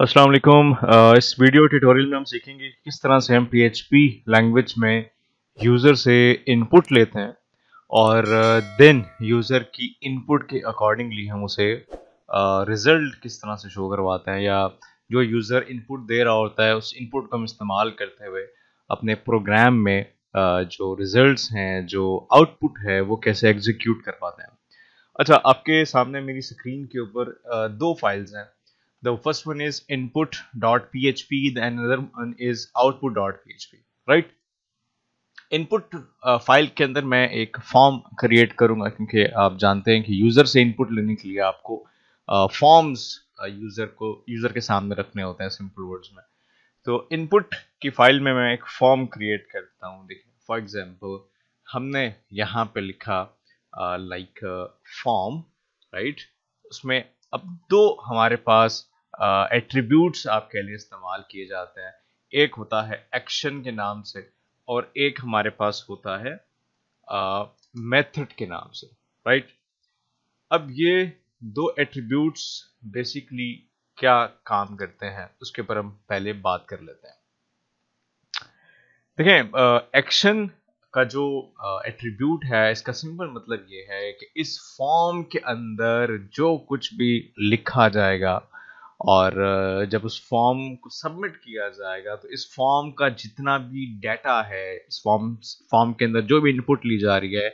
अस्सलाम वालेकुम। इस वीडियो ट्यूटोरियल में हम सीखेंगे कि किस तरह से हम PHP लैंग्वेज में यूज़र से इनपुट लेते हैं और देन यूज़र की इनपुट के अकॉर्डिंगली हम उसे रिज़ल्ट किस तरह से शो करवाते हैं, या जो यूज़र इनपुट दे रहा होता है उस इनपुट को हम इस्तेमाल करते हुए अपने प्रोग्राम में जो रिज़ल्ट्स हैं, जो आउटपुट है, वो कैसे एग्जीक्यूट कर पाते हैं। अच्छा, आपके सामने मेरी स्क्रीन के ऊपर दो फाइल्स हैं। The first one is input.php, the another one is output.php, right? Input file के अंदर मैं एक फॉर्म क्रिएट करूंगा, क्योंकि आप जानते हैं कि यूजर से इनपुट लेने के लिए आपको फॉर्म्स यूजर के सामने रखने होते हैं, सिंपल वर्ड्स में। तो इनपुट की फाइल में मैं एक फॉर्म क्रिएट करता हूँ। देखिए, फॉर एग्जांपल हमने यहाँ पे लिखा लाइक फॉर्म, राइट। उसमें अब दो हमारे पास एट्रीब्यूट्स आपके लिए इस्तेमाल किए जाते हैं। एक होता है एक्शन के नाम से और एक हमारे पास होता है मेथड के नाम से, राइट। अब ये दो एट्रीब्यूट्स बेसिकली क्या काम करते हैं उसके ऊपर हम पहले बात कर लेते हैं। देखें, एक्शन का जो एट्रीब्यूट है, इसका सिंपल मतलब ये है कि इस फॉर्म के अंदर जो कुछ भी लिखा जाएगा और जब उस फॉर्म को सबमिट किया जाएगा तो इस फॉर्म का जितना भी डेटा है, इस फॉर्म के अंदर जो भी इनपुट ली जा रही है,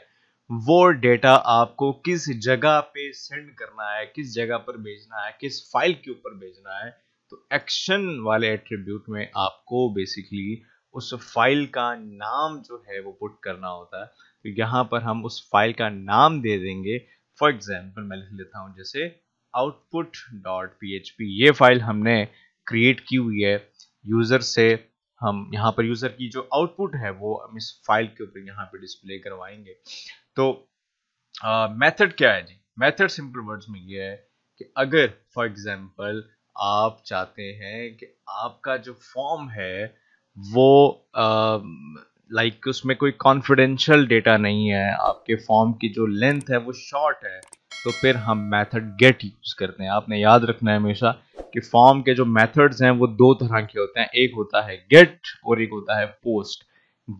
वो डेटा आपको किस जगह पे सेंड करना है, किस जगह पर भेजना है, किस फाइल के ऊपर भेजना है। तो एक्शन वाले एट्रीब्यूट में आपको बेसिकली उस फाइल का नाम जो है वो पुट करना होता है। तो यहाँ पर हम उस फाइल का नाम दे देंगे। फॉर एग्जाम्पल मैं लिख लेता हूँ जैसे output.php। ये फाइल हमने क्रिएट की हुई है यूजर से। हम यहाँ पर यूजर की जो आउटपुट है वो हम इस फाइल के ऊपर यहाँ पे डिस्प्ले करवाएंगे। तो मेथड क्या है जी? मेथड सिंपल वर्ड्स में ये है कि अगर फॉर एग्जांपल आप चाहते हैं कि आपका जो फॉर्म है वो लाइक उसमें कोई कॉन्फिडेंशियल डेटा नहीं है, आपके फॉर्म की जो लेंथ है वो शॉर्ट है, तो फिर हम मेथड गेट यूज करते हैं। आपने याद रखना है हमेशा कि फॉर्म के जो मेथड्स हैं वो दो तरह के होते हैं। एक होता है गेट और एक होता है पोस्ट।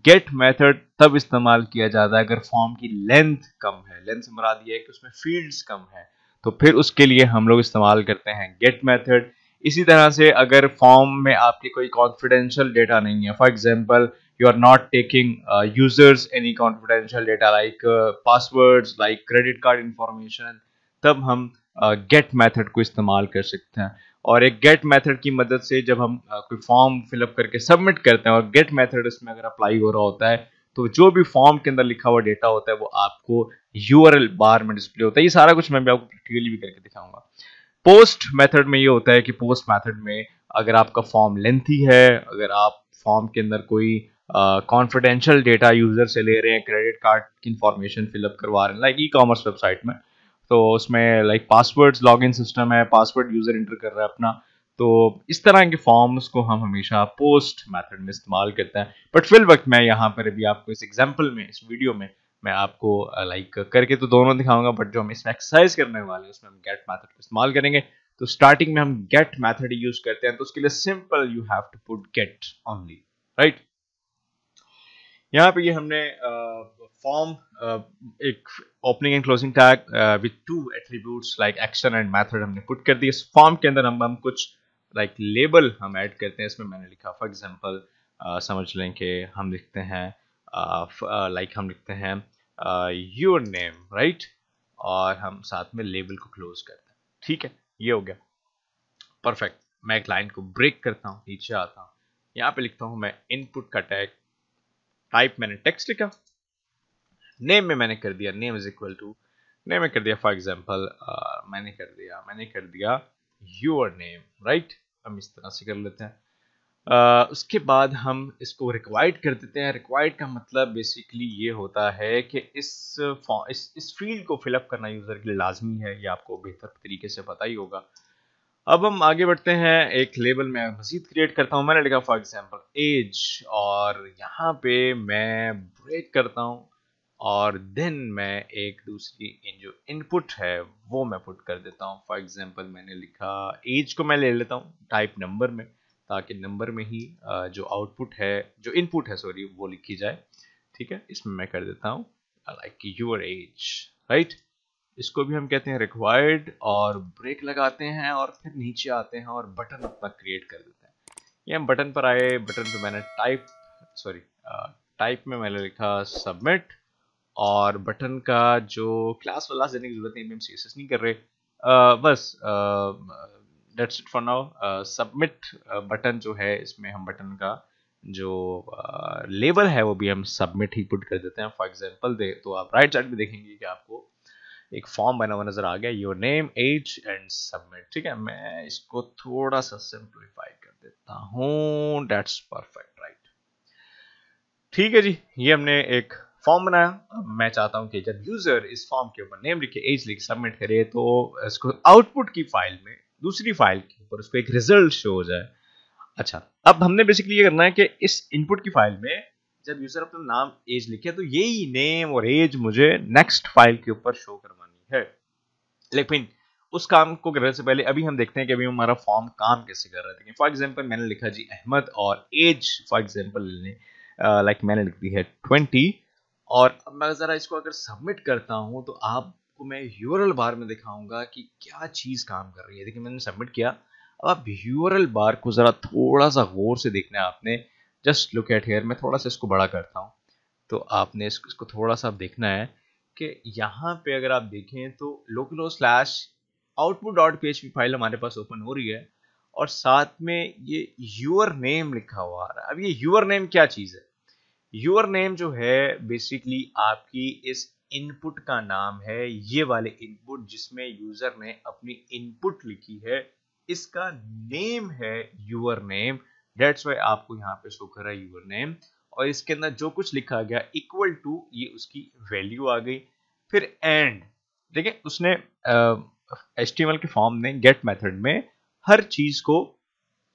गेट मेथड तब इस्तेमाल किया जाता है अगर फॉर्म की लेंथ कम है। लेंथ से मुराद ये है कि उसमें फील्ड्स कम है, तो फिर उसके लिए हम लोग इस्तेमाल करते हैं गेट मेथड। इसी तरह से अगर फॉर्म में आपकी कोई कॉन्फिडेंशियल डेटा नहीं है, for example you are not taking users any confidential data like passwords, like credit card information, तब हम गेट मेथड को इस्तेमाल कर सकते हैं। और एक गेट मेथड की मदद से जब हम कोई फॉर्म फिलअप करके सबमिट करते हैं और गेट मेथड इसमें अगर अप्लाई हो रहा होता है, तो जो भी फॉर्म के अंदर लिखा हुआ डेटा होता है वो आपको यूआरएल बार में डिस्प्ले होता है। ये सारा कुछ मैं भी आपको प्रैक्टिकली भी करके दिखाऊंगा। पोस्ट मेथड में ये होता है कि पोस्ट मेथड में अगर आपका फॉर्म लेंथी है, अगर आप फॉर्म के अंदर कोई कॉन्फिडेंशियल डेटा यूजर से ले रहे हैं, क्रेडिट कार्ड की इंफॉर्मेशन फिलअप करवा रहे हैं लाइक ई कॉमर्स वेबसाइट में, तो उसमें लाइक पासवर्ड्स लॉगिन सिस्टम है, पासवर्ड यूजर इंटर कर रहा है अपना, तो इस तरह के फॉर्म्स को हम हमेशा पोस्ट मेथड में इस्तेमाल करते हैं। बट फिल वक्त मैं यहाँ पर अभी आपको इस एग्जांपल में, इस वीडियो में मैं आपको लाइक करके तो दोनों दिखाऊंगा, बट जो हम इसमें एक्सरसाइज करने वाले हैं उसमें हम गेट मेथड का इस्तेमाल करेंगे। तो स्टार्टिंग में हम गेट मेथड यूज करते हैं, तो उसके लिए simple you have to put get only, right. यहाँ पे ये हमने फॉर्म एक opening and closing tag with two attributes like action and method हमने पुट कर दी। इस फॉर्म के अंदर हम कुछ लाइक लेबल हम ऐड करते हैं। इसमें मैंने लिखा फॉर एग्जांपल समझ लें कि हम लिखते हैं लाइक हम लिखते हैं योर नेम, राइट, और हम साथ में लेबल को क्लोज करते हैं। ठीक है, ये हो गया परफेक्ट। मैं एक लाइन को ब्रेक करता हूँ, नीचे आता हूँ, यहाँ पे लिखता हूँ मैं इनपुट का टैग, टाइप मैंने टेक्स्ट लिखा, नेम में मैंने कर दिया name is equal to, name में कर दिया फॉर एग्जांपल मैंने कर दिया योर नेम, राइट। हम इस तरह से कर लेते हैं। उसके बाद हम इसको रिक्वायर्ड कर देते हैं। रिक्वायर्ड का मतलब बेसिकली ये होता है कि इस फील्ड को फिलअप करना यूजर के लिए लाजमी है, ये आपको बेहतर तरीके से पता ही होगा। अब हम आगे बढ़ते हैं, एक लेबल में मजीद क्रिएट करता हूं। मैंने लिखा फॉर एग्जांपल एज, और यहाँ पे मैं ब्रेक करता हूँ, और देन मैं एक दूसरी जो इनपुट है वो मैं पुट कर देता हूँ। फॉर एग्जांपल मैंने लिखा एज को मैं ले लेता हूँ टाइप नंबर में, ताकि नंबर में ही जो आउटपुट है, जो इनपुट है सॉरी, वो लिखी जाए। ठीक है, इसमें मैं कर देता हूँ लाइक योर एज, राइट। इसको भी हम कहते हैं रिक्वायर्ड, और ब्रेक लगाते हैं और फिर नीचे आते हैं और बटन अपना क्रिएट कर देते हैं। ये हम बटन पर आए, बटन पे मैंने टाइप में मैंने लिखा सबमिट, और बटन का जो क्लास वाला देने की जरूरत नहीं, हम सीएसएस नहीं कर रहे, बस that's it for now. Submit button जो है, इसमें हम बटन का जो लेबल है वो भी हम सबमिट ही पुट कर देते हैं। फॉर एग्जांपल दे तो आप राइट साइड में देखेंगे कि आपको एक फॉर्म बना हुआ नजर आ गया, your name age and submit. ठीक है, मैं इसको थोड़ा सा सिंप्लीफाई कर देता हूँ, दैट्स परफेक्ट, राइट। ठीक है जी, ये हमने एक फॉर्म बनाया। अब मैं चाहता हूं कि जब यूजर इस फॉर्म के ऊपर नेम लिखे, एज लिखे, सबमिट करे, तो इसको आउटपुट की फाइल में, दूसरी फाइल के ऊपर उसको एक रिजल्ट शो हो जाए। अच्छा, अब हमने बेसिकली ये करना है कि इस इनपुट की फाइल में जब यूजर अपना नाम एज लिखे, तो यही नेम और एज मुझे नेक्स्ट फाइल के ऊपर शो करवानी है। लेकिन उस काम को करने से पहले अभी हम देखते हैं कि अभी हमारा फॉर्म काम कैसे कर रहा है। फॉर एग्जांपल मैंने लिखा जी अहमद, और एज फॉर एग्जांपल लाइक मैंने लिख दी है 20, और अब मैं जरा इसको अगर सबमिट करता हूं तो आपको मैं यूआरएल बार में दिखाऊंगा कि क्या चीज काम कर रही है। देखिए मैंने सबमिट किया, अब आप यूआरएल बार को जरा थोड़ा सा गौर से देखना है आपने। जस्ट लुक एट हियर, मैं थोड़ा सा इसको बड़ा करता हूँ, तो आपने इसको थोड़ा सा देखना है कि यहाँ पे अगर आप देखें तो localhost slash output dot PHP file हमारे पास ओपन हो रही है, और साथ में ये यूर नेम लिखा हुआ आ रहा है। अब ये यूर नेम क्या चीज है? यूर नेम जो है बेसिकली आपकी इस इनपुट का नाम है, ये वाले इनपुट जिसमें यूजर ने अपनी इनपुट लिखी है, इसका नेम है यूर नेम। डेट्स वाई आपको यहाँ पे शो कर रहा है यूर नेम, और इसके अंदर जो कुछ लिखा गया इक्वल टू, ये उसकी वैल्यू आ गई। फिर एंड, देखिए उसने HTML के फॉर्म ने गेट मेथड में हर चीज को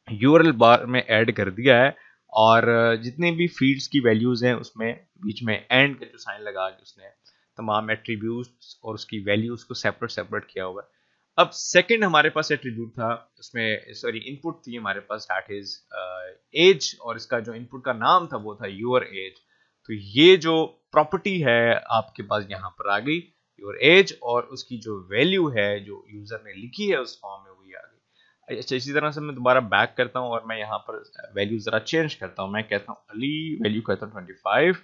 यूआरएल बार में ऐड कर दिया है, और जितने भी फील्ड्स की वैल्यूज हैं उसमें बीच में एंड का जो साइन लगा के उसने तमाम एट्रीब्यूट्स और उसकी वैल्यूज को सेपरेट सेपरेट किया हुआ है। अब सेकंड हमारे पास एट्रीब्यूट था, उसमें सॉरी इनपुट थी हमारे पास, दैट इज एज, और इसका जो इनपुट का नाम था वो था योर एज। तो ये जो प्रॉपर्टी है आपके पास यहाँ पर आ गई, योर एज, और उसकी जो वैल्यू है जो यूजर ने लिखी है उस फॉर्म में वही आ गई। अच्छा, इसी तरह से मैं दोबारा बैक करता हूँ और मैं यहाँ पर वैल्यू जरा चेंज करता हूँ। मैं कहता हूँ अली, वैल्यू कहता हूँ 25,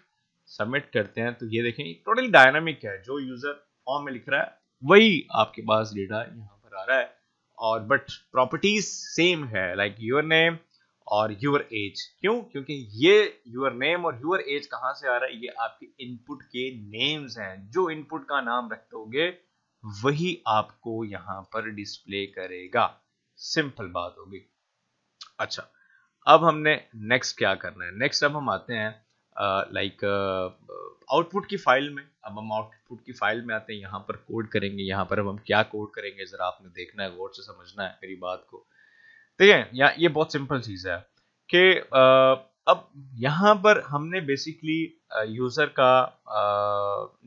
सबमिट करते हैं। तो ये देखें टोटली डायनामिक है, जो यूजर फॉर्म में लिख रहा है वही आपके पास डेटा यहाँ पर आ रहा है, और बट प्रॉपर्टीज सेम है, लाइक योर नेम और योर एज। क्यों? क्योंकि ये योर नेम और योर एज कहाँ से आ रहा है? ये आपके इनपुट के नेम्स हैं। जो इनपुट का नाम रखोगे वही आपको यहाँ पर डिस्प्ले करेगा। सिंपल बात होगी। अच्छा, अब हमने नेक्स्ट क्या करना है? नेक्स्ट अब हम आते हैं लाइक आउटपुट की फाइल में। अब हम आउटपुट की फाइल में आते हैं, यहाँ पर कोड करेंगे। यहाँ पर अब हम क्या कोड करेंगे जरा आपने देखना है, गौर से समझना है मेरी बात को। ठीक है, या ये बहुत सिंपल चीज है कि अब यहाँ पर हमने बेसिकली यूजर का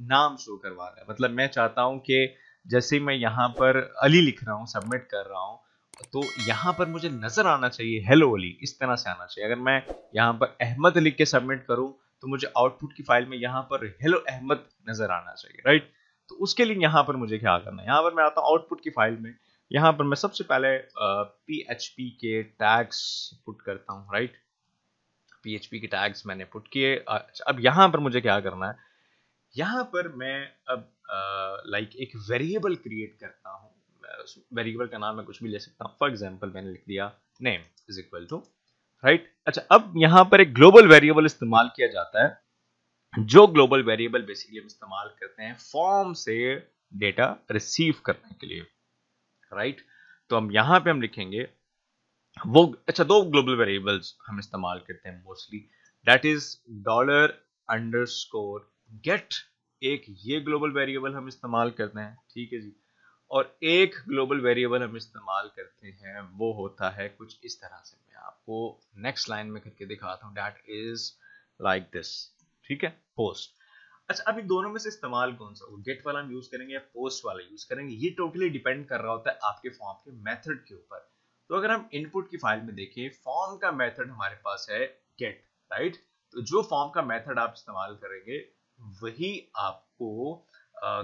नाम शो करवाना है। मतलब मैं चाहता हूँ कि जैसे मैं यहाँ पर अली लिख रहा हूँ, सबमिट कर रहा हूँ, तो यहाँ पर मुझे नजर आना चाहिए हेलो अली, इस तरह से आना चाहिए। अगर मैं यहाँ पर अहमद लिख के सबमिट करूँ तो मुझे आउटपुट की फाइल में यहाँ पर हेलो अहमद नजर आना चाहिए, राइट। तो उसके लिए यहाँ पर मुझे क्या करना है? यहाँ पर मैं आता हूँ आउटपुट की फाइल में। यहाँ पर मैं सबसे पहले PHP के टैग्स पुट करता हूँ, राइट। PHP के टैग्स मैंने पुट किए। अच्छा, अब यहाँ पर मुझे क्या करना है? यहाँ पर मैं अब लाइक एक वेरिएबल क्रिएट करता हूँ। वेरिएबल का नाम मैं कुछ भी ले सकता हूँ। फॉर एग्जांपल मैंने लिख दिया name is equal to, right. अच्छा, अब यहाँ पर एक ग्लोबल वेरिएबल इस्तेमाल किया जाता है। जो ग्लोबल वेरिएबल बेसिकली हम इस्तेमाल करते हैं फॉर्म से डेटा रिसीव करने के लिए, राइट। तो हम यहाँ पे हम लिखेंगे वो, अच्छा, दो ग्लोबल वेरिएबल्स हम इस्तेमाल करते हैं मोस्टली, दैट इज $_get। एक ये ग्लोबल वेरिएबल हम इस्तेमाल करते हैं, ठीक है जी। और एक ग्लोबल वेरिएबल हम इस्तेमाल करते हैं, वो होता है कुछ इस तरह से। मैं आपको नेक्स्ट लाइन में करके दिखाता हूँ, दैट इज लाइक दिस, ठीक है, पोस्ट। अच्छा, अब इन दोनों में से इस्तेमाल कौन सा, गेट वाला हम यूज करेंगे या पोस्ट वाला यूज करेंगे, ये टोटली डिपेंड कर रहा होता है आपके फॉर्म के मेथड के ऊपर। तो अगर हम इनपुट की फाइल में देखें, फॉर्म का मेथड हमारे पास है गेट, राइट। तो जो फॉर्म का मेथड आप इस्तेमाल करेंगे वही आपको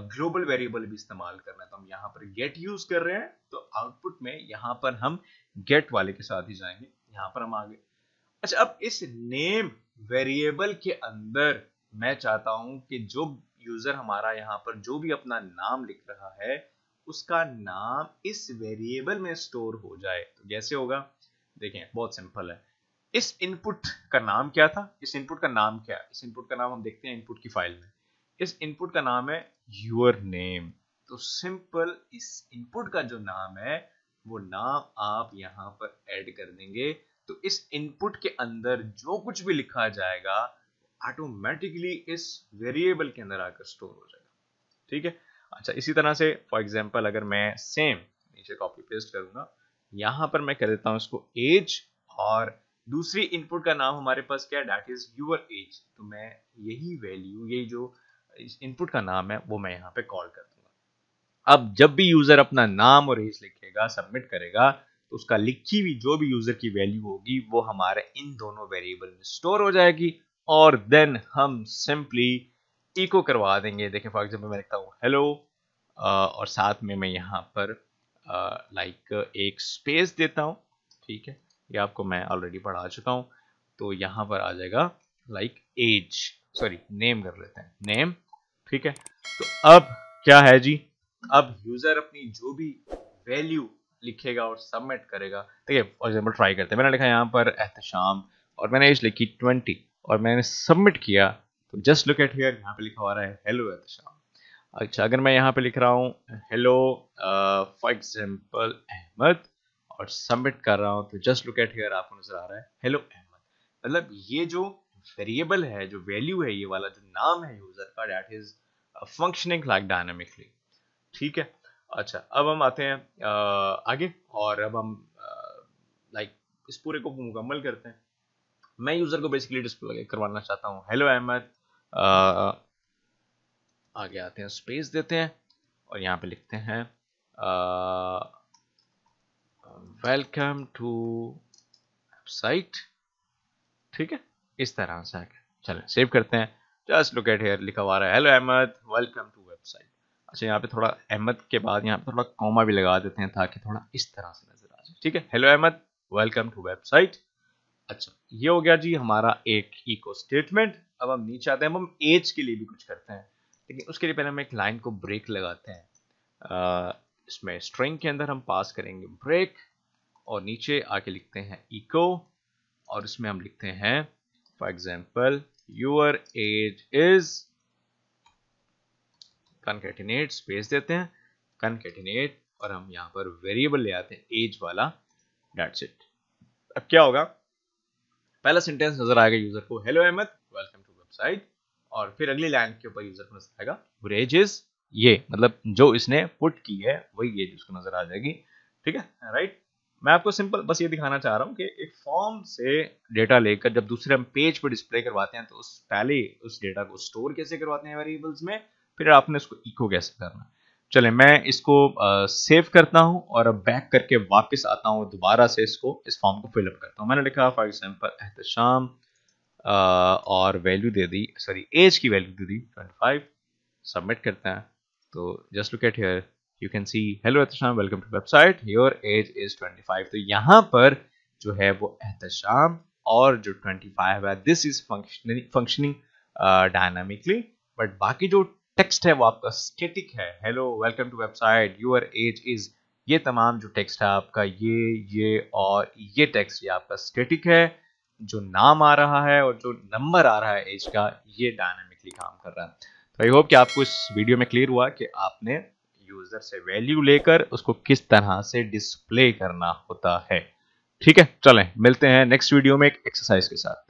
ग्लोबल वेरिएबल भी इस्तेमाल करना है। तो हम यहाँ पर गेट यूज कर रहे हैं, तो आउटपुट में यहाँ पर हम गेट वाले के साथ ही जाएंगे। यहाँ पर हम आ गए। अच्छा, अब इस नेम वेरिएबल के अंदर मैं चाहता हूं कि जो यूजर हमारा यहाँ पर जो भी अपना नाम लिख रहा है उसका नाम इस वेरिएबल में स्टोर हो जाए। तो कैसे होगा, देखें, बहुत सिंपल है। इस इनपुट का नाम क्या था, इस इनपुट का नाम क्या है, इस इनपुट का नाम हम देखते हैं इनपुट की फाइल में। इस इनपुट का नाम है योर नेम। तो सिंपल, इस इनपुट का जो नाम है वो नाम आप यहाँ पर ऐड कर देंगे। तो इस इनपुट के अंदर जो कुछ भी लिखा जाएगा ऑटोमेटिकली इस वेरिएबल के अंदर आकर स्टोर हो जाएगा। ठीक है। अच्छा, इसी तरह से फॉर एग्जांपल अगर मैं सेम नीचे कॉपी पेस्ट करूंगा, यहां पर मैं कर देता हूं इसको एज, और दूसरी इनपुट का नाम हमारे पास क्या है, दैट इज यूर एज। तो मैं यही वैल्यू, यही जो इस इनपुट का नाम है वो मैं यहाँ पे कॉल कर दूंगा। अब जब भी यूजर अपना नाम और एज लिखेगा, सबमिट करेगा, तो उसका लिखी हुई जो भी यूजर की वैल्यू होगी वो हमारे इन दोनों वेरिएबल में स्टोर हो जाएगी, और देन हम सिंपली इको करवा देंगे। देखिए फॉर एग्जांपल मैं लिखता हूँ हेलो, और साथ में मैं यहाँ पर लाइक एक स्पेस देता हूँ। ठीक है, ये आपको मैं ऑलरेडी पढ़ा चुका हूँ। तो यहाँ पर आ जाएगा लाइक एज, सॉरी नेम कर लेते हैं, नेम। ठीक है, तो अब क्या है जी, अब यूजर अपनी जो भी वैल्यू लिखेगा और सबमिट करेगा। देखिए फॉर एग्जांपल ट्राई करते हैं, मैंने लिखा यहाँ पर एहतशाम और मैंने एज लिखी 20 और मैंने सबमिट किया। तो जस्ट लुक एट हियर, यहाँ पे लिखा हुआ रहा है हेलो एहतशाम। अच्छा, अगर मैं यहाँ पे लिख रहा हूँ हेलो फॉर एग्जांपल अहमद और सबमिट कर रहा हूँ, तो जस्ट लुक एट हियर, आपको नजर आ रहा है हेलो अहमद। मतलब ये जो वेरिएबल है, जो वैल्यू है, ये वाला जो नाम है यूजर का, that is functioning like dynamically. ठीक है। अच्छा, अब हम आते हैं आगे, और अब हम लाइक इस पूरे को मुकम्मल करते हैं। मैं यूजर को बेसिकली डिस्प्ले करवाना चाहता हूँ हेलो अहमद, आगे आते हैं, स्पेस देते हैं और यहाँ पे लिखते हैं वेलकम टू वेबसाइट। ठीक है, इस तरह से आगे चलें, सेव करते हैं। जस्ट लुक एट हियर, लिखा हुआ है hello Ahmed welcome to website. अच्छा, यहाँ पे थोड़ा अहमद के बाद यहाँ पे थोड़ा कॉमा भी लगा देते हैं ताकि थोड़ा इस तरह से नजर आ जाए। ठीक है, hello Ahmed welcome to website. अच्छा, ये हो गया जी हमारा एक इको स्टेटमेंट। अब हम नीचे आते हैं, हम एज के लिए भी कुछ करते हैं, लेकिन उसके लिए पहले हम एक लाइन को ब्रेक लगाते हैं। इसमें स्ट्रिंग के अंदर हम पास करेंगे ब्रेक, और नीचे आके लिखते हैं इको, और इसमें हम लिखते हैं for example your age is concatenate, space देते हैं कनकैटिनेट, और हम यहाँ पर वेरिएबल ले आते हैं एज वाला, दैट्स इट। अब क्या होगा, पहला सेंटेंस नजर आएगा यूजर को hello Ahmed welcome to website, और फिर अगली लाइन के ऊपर यूजर को नजर आएगा योर एज इज, ये मतलब जो इसने पुट की है वही एज उसको नजर आ जाएगी। ठीक है, राइट। मैं आपको सिंपल बस ये दिखाना चाह रहा हूँ कि एक फॉर्म से डेटा लेकर जब दूसरे हम पेज पर डिस्प्ले करवाते हैं, तो उस पहले उस डेटा को स्टोर कैसे करवाते हैं वेरिएबल्स में, फिर आपने उसको इको कैसे करना है। चले, मैं इसको सेव करता हूं और अब बैक करके वापस आता हूं, दोबारा से इसको इस फॉर्म को फिलअप करता हूं। मैंने लिखा फॉर एग्जांपल एहतशाम और वैल्यू दे दी, सॉरी एज की वैल्यू दे दी 25, सबमिट करते हैं। तो just look at here, you can see hello Ehtesham welcome to website, your age is 25। तो यहाँ पर जो है वो एहतशाम और जो 25 है, this is functioning dynamically, but बाकी जो टेक्स्ट है वो आपका स्टैटिक है। Hello welcome to website, your age is, ये तमाम जो टेक्स्ट है आपका, ये और ये टेक्स्ट, ये आपका स्टैटिक है। जो नाम आ रहा है और जो नंबर आ रहा है एज का, ये डायनामिकली काम कर रहा है। तो आई होप कि आपको इस वीडियो में क्लियर हुआ कि आपने यूजर से वैल्यू लेकर उसको किस तरह से डिस्प्ले करना होता है। ठीक है, चलें मिलते हैं नेक्स्ट वीडियो में एक एक्सरसाइज के साथ।